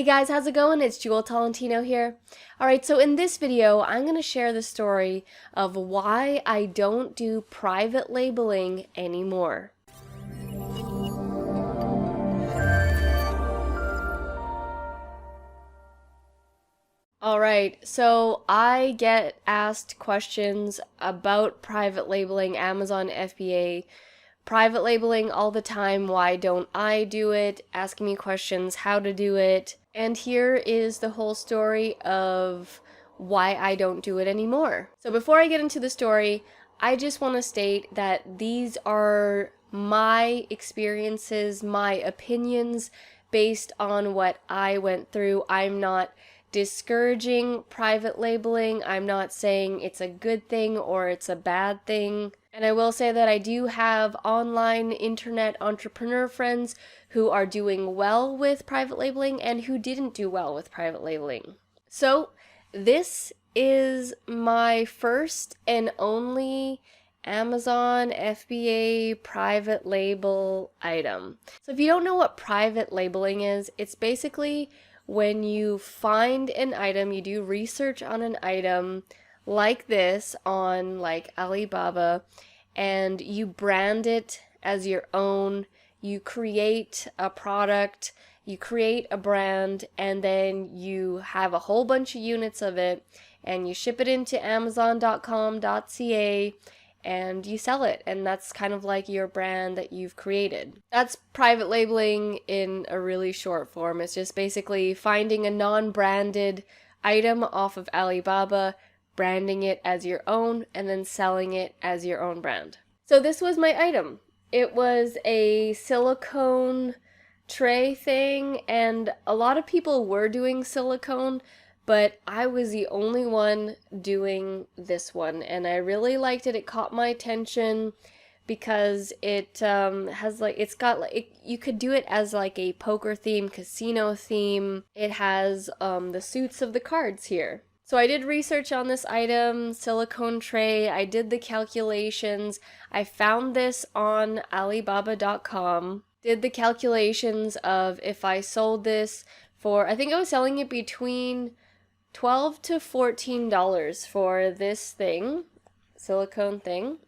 Hey guys, how's it going? It's Jewel Tolentino here. Alright, so in this video, I'm going to share the story of why I don't do private labeling anymore. Alright, so I get asked questions about private labeling, Amazon FBA, private labeling all the time. Why don't I do it? Asking me questions how to do it. And here is the whole story of why I don't do it anymore. So before I get into the story, I just want to state that these are my experiences, my opinions based on what I went through. I'm not discouraging private labeling. I'm not saying it's a good thing or it's a bad thing. And I will say that I do have online internet entrepreneur friends who are doing well with private labeling and who didn't do well with private labeling. So this is my first and only Amazon FBA private label item. So if you don't know what private labeling is, it's basically when you find an item, you do research on an item like this on like Alibaba, and you brand it as your own. You create a product, you create a brand, and then you have a whole bunch of units of it, and you ship it into amazon.com.ca, and you sell it, and that's kind of like your brand that you've created. That's private labeling in a really short form. It's just basically finding a non-branded item off of Alibaba, branding it as your own, and then selling it as your own brand. So this was my item. It was a silicone tray thing, and a lot of people were doing silicone, but I was the only one doing this one, and I really liked it. It caught my attention because it has like, it's got like, you could do it as like a poker theme, casino theme. It has the suits of the cards here. So I did research on this item, silicone tray. I did the calculations. I found this on Alibaba.com. Did the calculations of if I sold this for, I think I was selling it between $12 to $14 for this thing, silicone thing,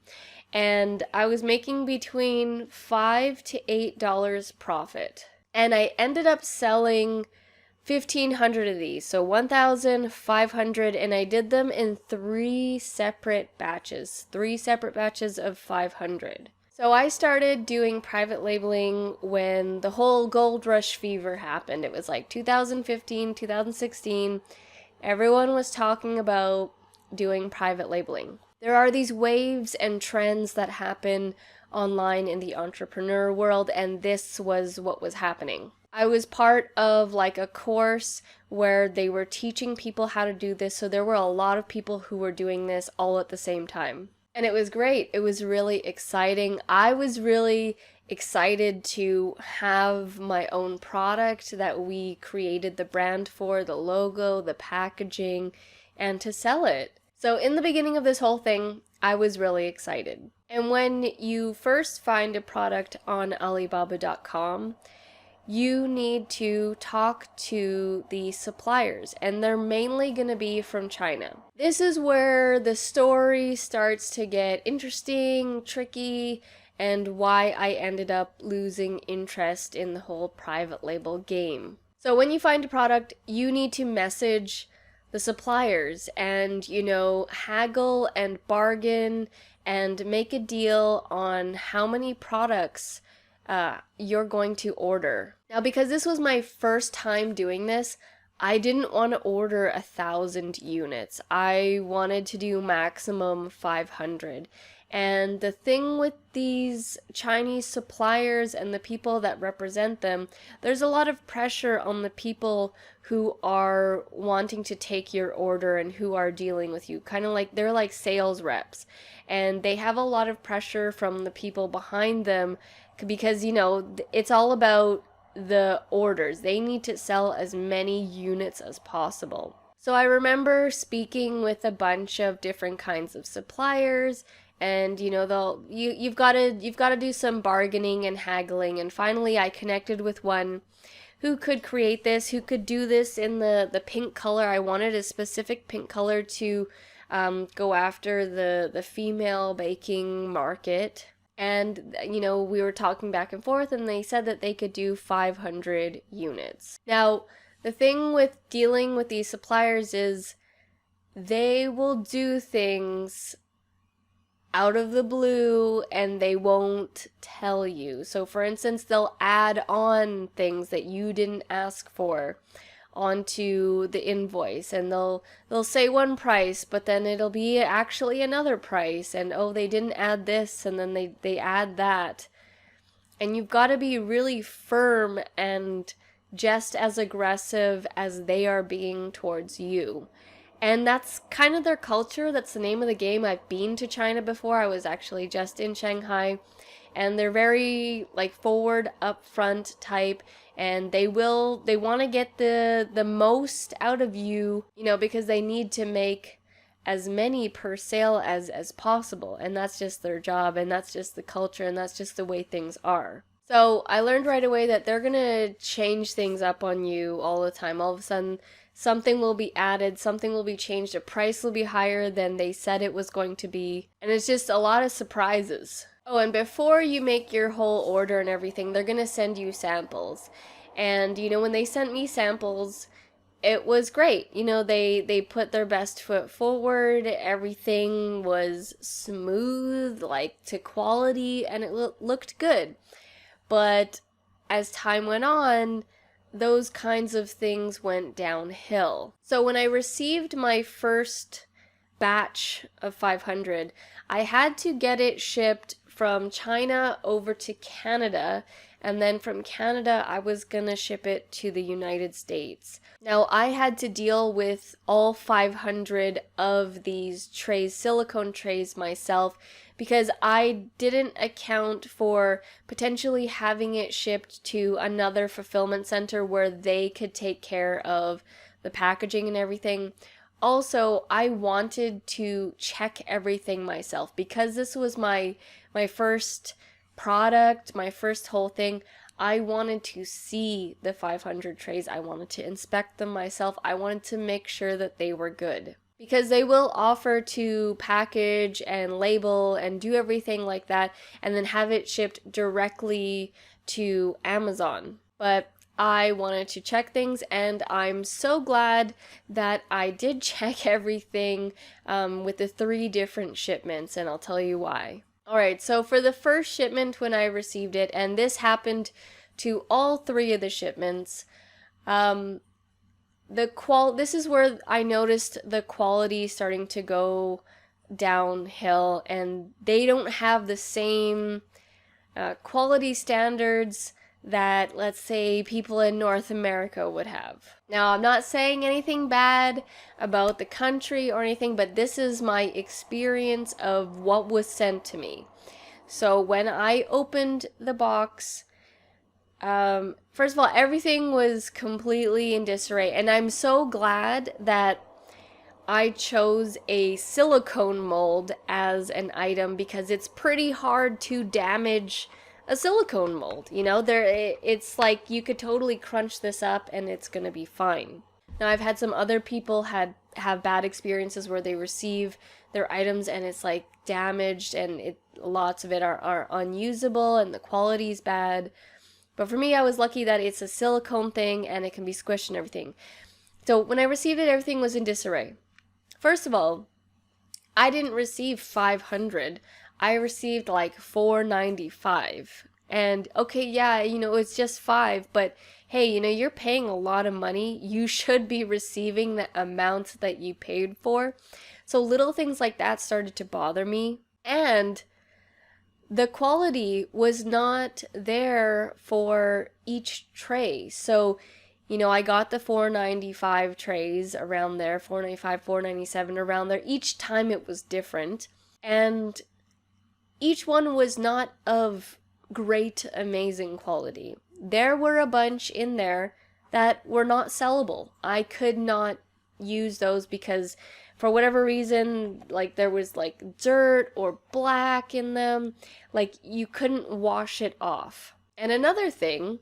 and I was making between $5 to $8 profit. And I ended up selling 1,500 of these, so 1,500, and I did them in three separate batches of 500. So I started doing private labeling when the whole gold rush fever happened. It was like 2015, 2016. Everyone was talking about doing private labeling. There are these waves and trends that happen online in the entrepreneur world, and this was what was happening. I was part of like a course where they were teaching people how to do this, so there were a lot of people who were doing this all at the same time. And it was great. It was really exciting. I was really excited to have my own product that we created the brand for, the logo, the packaging, and to sell it. So in the beginning of this whole thing, I was really excited. And when you first find a product on Alibaba.com, you need to talk to the suppliers, and they're mainly going to be from China. This is where the story starts to get interesting, tricky, and why I ended up losing interest in the whole private label game. So when you find a product, you need to message the suppliers and, haggle and bargain and make a deal on how many products you're going to order. Now, because this was my first time doing this, I didn't want to order 1,000 units. I wanted to do maximum 500. And the thing with these Chinese suppliers and the people that represent them, there's a lot of pressure on the people who are wanting to take your order and who are dealing with you. Kind of like, they're like sales reps. And they have a lot of pressure from the people behind them because, it's all about the orders. They need to sell as many units as possible. So I remember speaking with a bunch of different kinds of suppliers, and you've got to do some bargaining and haggling, and finally I connected with one who could create this, who could do this in the pink color. I wanted a specific pink color to go after the female baking market. And, you know, we were talking back and forth, and they said that they could do 500 units. Now, the thing with dealing with these suppliers is they will do things out of the blue and they won't tell you. So, for instance, they'll add on things that you didn't ask for onto the invoice, and they'll say one price, but then it'll be actually another price, and oh, they didn't add this, and then they add that. And you've got to be really firm and just as aggressive as they are being towards you. And that's kind of their culture. That's the name of the game. I've been to China before. I was actually just in Shanghai, and they're very like forward, upfront type, and they want to get the most out of you, you know, because they need to make as many per sale as possible, and that's just their job, and that's just the culture, and that's just the way things are. So I learned right away that they're gonna change things up on you all the time. All of a sudden, something will be added, something will be changed, a price will be higher than they said it was going to be, and it's just a lot of surprises. Oh, and before you make your whole order and everything, they're gonna send you samples. And, you know, when they sent me samples, it was great. You know, they put their best foot forward, everything was smooth, like to quality, and it looked good. But as time went on, those kinds of things went downhill. So when I received my first batch of 500, I had to get it shipped from China over to Canada, and then from Canada I was gonna ship it to the United States. Now I had to deal with all 500 of these trays, silicone trays, myself, because I didn't account for potentially having it shipped to another fulfillment center where they could take care of the packaging and everything. Also, I wanted to check everything myself because this was my first product, my first whole thing. I wanted to see the 500 trays. I wanted to inspect them myself. I wanted to make sure that they were good. Because they will offer to package and label and do everything like that and then have it shipped directly to Amazon. But I wanted to check things, and I'm so glad that I did check everything with the 3 different shipments, and I'll tell you why. Alright, so for the first shipment when I received it, and this happened to all 3 of the shipments, this is where I noticed the quality starting to go downhill, and they don't have the same quality standards that, let's say, people in North America would have. Now, I'm not saying anything bad about the country or anything, but this is my experience of what was sent to me. So when I opened the box, first of all, everything was completely in disarray, and I'm so glad that I chose a silicone mold as an item because it's pretty hard to damage a silicone mold. You know, it's like you could totally crunch this up and it's gonna be fine. Now, I've had some other people have bad experiences where they receive their items and it's like damaged, and lots of it are unusable and the quality's bad. But for me, I was lucky that it's a silicone thing and it can be squished and everything. So when I received it, everything was in disarray. First of all, I didn't receive 500. I received like 495. And okay, yeah, you know, it's just 5, but hey, you know, you're paying a lot of money. You should be receiving the amount that you paid for. So little things like that started to bother me. And the quality was not there for each tray. So, you know, I got the 495 trays around there, 495, 497 around there. Each time it was different. And each one was not of great, amazing quality. There were a bunch in there that were not sellable. I could not use those because for whatever reason, like there was like dirt or black in them. Like you couldn't wash it off. And another thing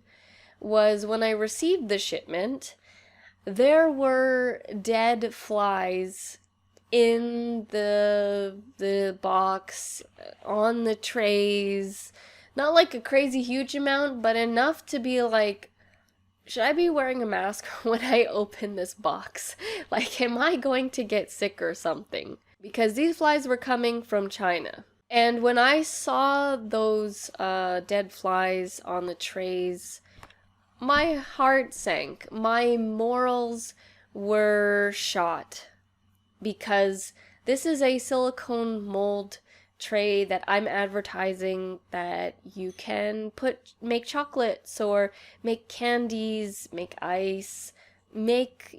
was when I received the shipment, there were dead flies in the box, on the trays. Not like a crazy huge amount, but enough to be like, should I be wearing a mask when I open this box? Like, am I going to get sick or something? Because these flies were coming from China. And when I saw those dead flies on the trays, my heart sank. My morals were shot because this is a silicone mold tray that I'm advertising that you can make chocolates or make candies, make ice, make,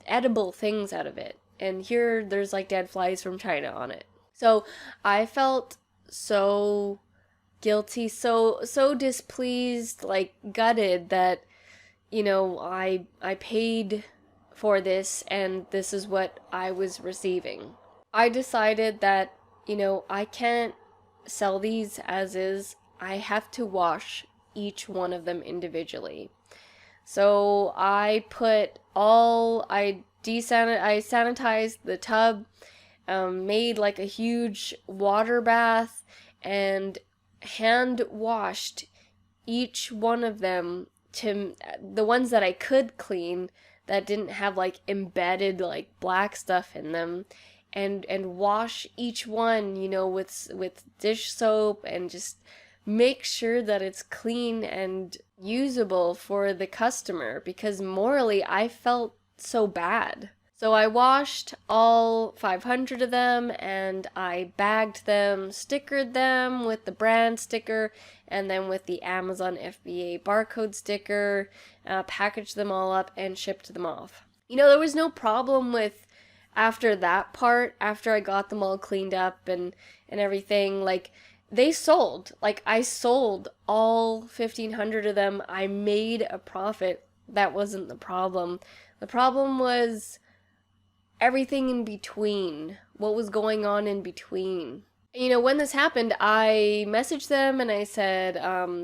edible things out of it. And here there's like dead flies from China on it. So I felt so guilty, so displeased, like gutted that, I paid for this and this is what I was receiving. I decided that, I can't sell these as is. I have to wash each one of them individually. So I sanitized the tub, made like a huge water bath, and hand washed each one of them, to the ones that I could clean that didn't have like embedded like black stuff in them, and wash each one, with dish soap, and just make sure that it's clean and usable for the customer, because morally I felt so bad. So I washed all 500 of them and I bagged them, stickered them with the brand sticker and then with the Amazon FBA barcode sticker, packaged them all up and shipped them off. There was no problem with after that part, after I got them all cleaned up and everything, like they sold. Like I sold all 1,500 of them. I made a profit. That wasn't the problem. The problem was everything in between, what was going on in between. When this happened, I messaged them and I said,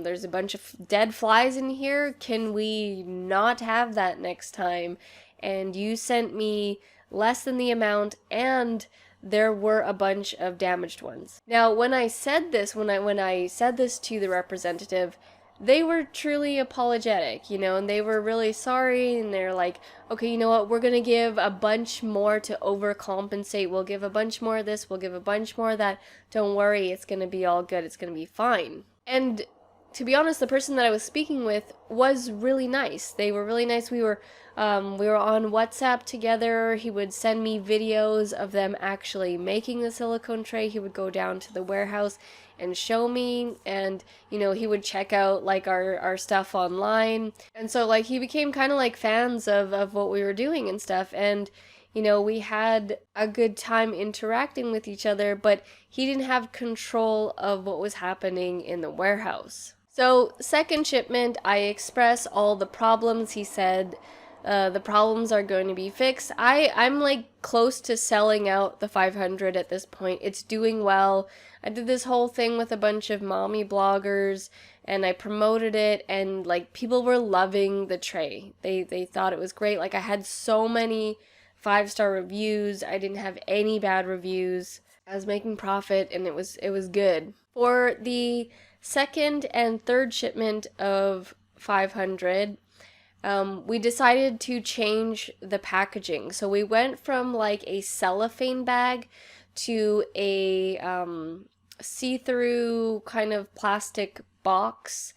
there's a bunch of dead flies in here. Can we not have that next time? And you sent me less than the amount, and there were a bunch of damaged ones. Now, when I said this, when I said this to the representative, they were truly apologetic, and they were really sorry, and they're like, okay, you know what, we're gonna give a bunch more to overcompensate, we'll give a bunch more of this, we'll give a bunch more of that, don't worry, it's gonna be all good, it's gonna be fine. And to be honest, the person that I was speaking with was really nice. They were really nice. We were on WhatsApp together. He would send me videos of them actually making the silicone tray. He would go down to the warehouse and show me, and he would check out like our stuff online. And so like he became kind of like fans of what we were doing and stuff, and we had a good time interacting with each other, but he didn't have control of what was happening in the warehouse. So, second shipment, I express all the problems. He said the problems are going to be fixed. I'm like close to selling out the 500 at this point. It's doing well. I did this whole thing with a bunch of mommy bloggers and I promoted it, and like people were loving the tray. They thought it was great. Like I had so many 5-star reviews. I didn't have any bad reviews. I was making profit and it was good. For the second and third shipment of 500, we decided to change the packaging. So we went from like a cellophane bag to a see-through kind of plastic box,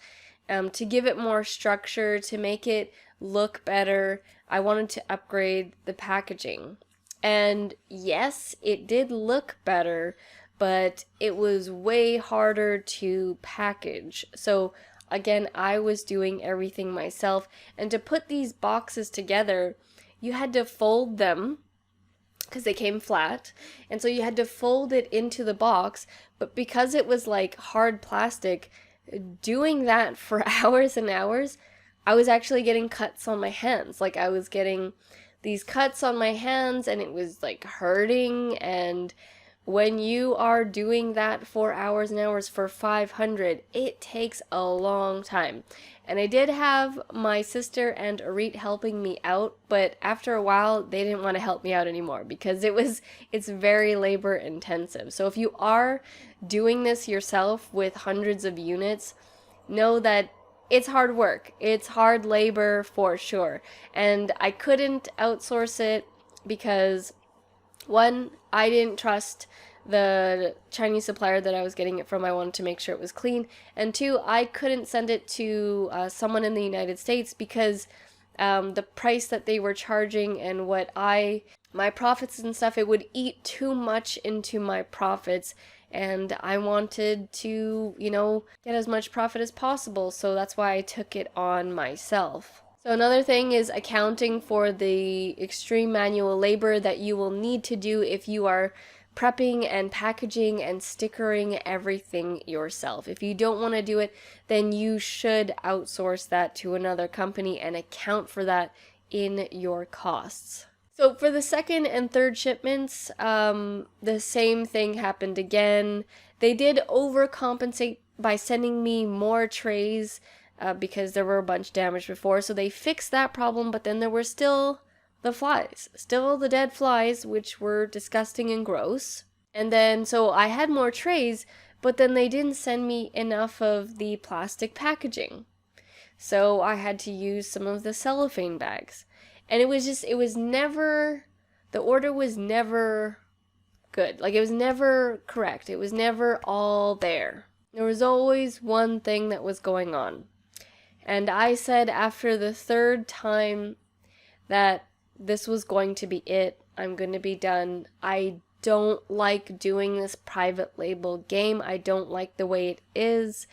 to give it more structure, to make it look better. I wanted to upgrade the packaging. And yes, it did look better, but it was way harder to package. So again, I was doing everything myself. And to put these boxes together, you had to fold them because they came flat. And so you had to fold it into the box. But because it was like hard plastic, doing that for hours and hours, I was actually getting cuts on my hands. Like I was getting these cuts on my hands and it was like hurting, and when you are doing that for hours and hours for 500, it takes a long time. And I did have my sister and Arit helping me out, but after a while they didn't want to help me out anymore because it's very labor intensive. So if you are doing this yourself with hundreds of units, know that it's hard work. It's hard labor for sure. And I couldn't outsource it because one, I didn't trust the Chinese supplier that I was getting it from. I wanted to make sure it was clean. And two, I couldn't send it to someone in the United States because the price that they were charging and my profits and stuff, it would eat too much into my profits. And I wanted to, get as much profit as possible. So that's why I took it on myself. So another thing is accounting for the extreme manual labor that you will need to do if you are prepping and packaging and stickering everything yourself. If you don't want to do it, then you should outsource that to another company and account for that in your costs. So for the second and third shipments, the same thing happened again. They did overcompensate by sending me more trays because there were a bunch damaged before. So they fixed that problem, but then there were still the flies, still the dead flies, which were disgusting and gross. And then, so I had more trays, but then they didn't send me enough of the plastic packaging. So I had to use some of the cellophane bags. And it was never, the order was never good. Like, it was never correct. It was never all there. There was always one thing that was going on. And I said after the third time that this was going to be it, I'm going to be done. I don't like doing this private label game. I don't like the way it is.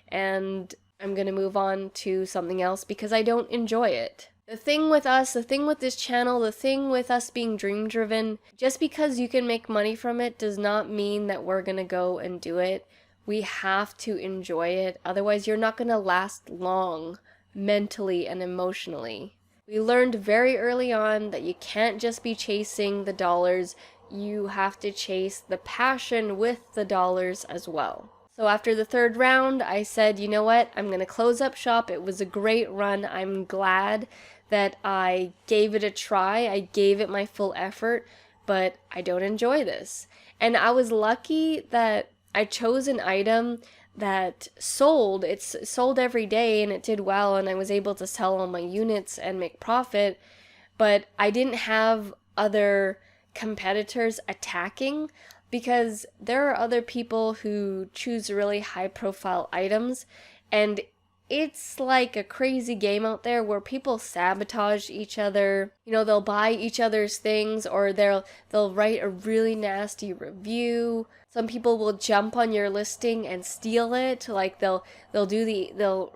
And I'm going to move on to something else because I don't enjoy it. The thing with us, the thing with this channel, the thing with us being dream driven, just because you can make money from it does not mean that we're going to go and do it. We have to enjoy it. Otherwise, you're not going to last long mentally and emotionally. We learned very early on that you can't just be chasing the dollars. You have to chase the passion with the dollars as well. So after the third round, I said, you know what? I'm going to close up shop. It was a great run. I'm glad that I gave it a try. I gave it my full effort, but I don't enjoy this. And I was lucky that I chose an item that sold. It's sold every day and it did well, and I was able to sell all my units and make profit, but I didn't have other competitors attacking because there are other people who choose really high profile items, and it's like a crazy game out there where people sabotage each other. They'll buy each other's things, or they'll write a really nasty review. Some people will jump on your listing and steal it. Like they'll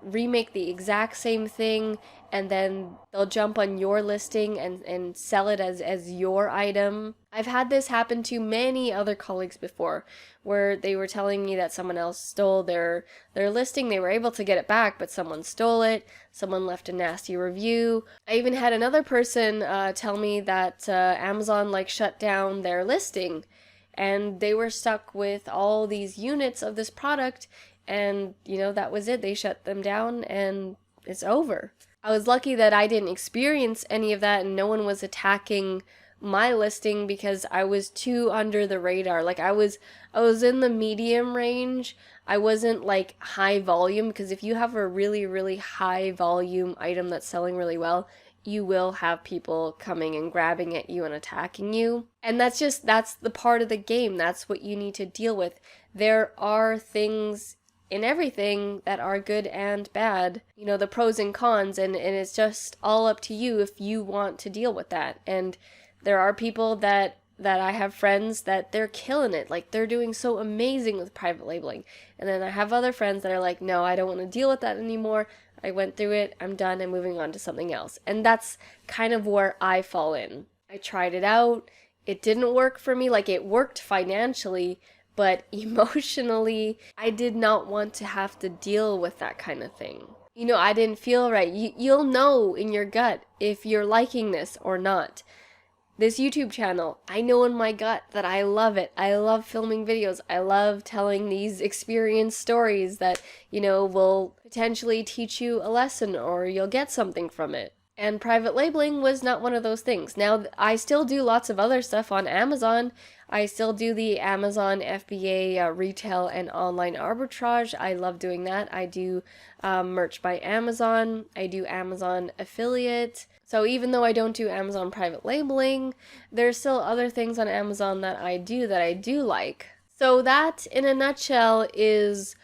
remake the exact same thing, and then they'll jump on your listing and sell it as your item. I've had this happen to many other colleagues before, where they were telling me that someone else stole their listing. They were able to get it back, but someone stole it. Someone left a nasty review. I even had another person tell me that Amazon shut down their listing, and they were stuck with all these units of this product, and that was it. They shut them down and it's over. I was lucky that I didn't experience any of that and no one was attacking my listing because I was too under the radar. I was in the medium range. I wasn't high volume, because if you have a really, really high volume item that's selling really well, you will have people coming and grabbing at you and attacking you. And that's the part of the game. That's what you need to deal with. There are things in everything that are good and bad, the pros and cons, and it's just all up to you if you want to deal with that. And there are people that I have friends that they're killing it. They're doing so amazing with private labeling. And then I have other friends that are like, no, I don't want to deal with that anymore. I went through it. I'm done. I'm moving on to something else. And that's kind of where I fall in. I tried it out. It didn't work for me. It worked financially, but emotionally, I did not want to have to deal with that kind of thing. I didn't feel right. You'll know in your gut if you're liking this or not. This YouTube channel, I know in my gut that I love it. I love filming videos. I love telling these experience stories that, will potentially teach you a lesson or you'll get something from it. And private labeling was not one of those things. Now, I still do lots of other stuff on Amazon. I still do the Amazon FBA retail and online arbitrage. I love doing that. I do merch by Amazon. I do Amazon affiliate. So even though I don't do Amazon private labeling, there's still other things on Amazon that I do like. So that, in a nutshell, is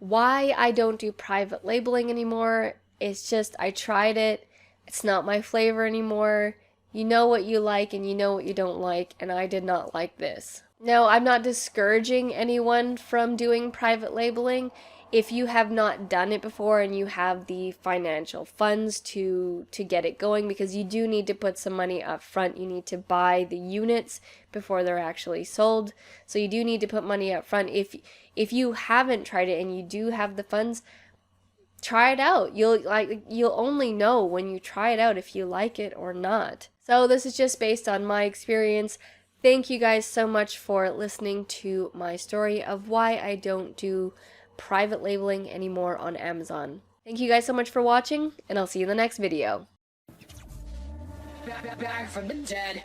why I don't do private labeling anymore. It's just I tried it. It's not my flavor anymore. You know what you like and you know what you don't like, and I did not like this. Now, I'm not discouraging anyone from doing private labeling. If you have not done it before and you have the financial funds to get it going, because you do need to put some money up front. You need to buy the units before they're actually sold. So you do need to put money up front. If you haven't tried it and you do have the funds, try it out. You'll only know when you try it out if you like it or not. So this is just based on my experience. Thank you guys so much for listening to my story of why I don't do private labeling anymore on Amazon. Thank you guys so much for watching, and I'll see you in the next video. Back from the dead.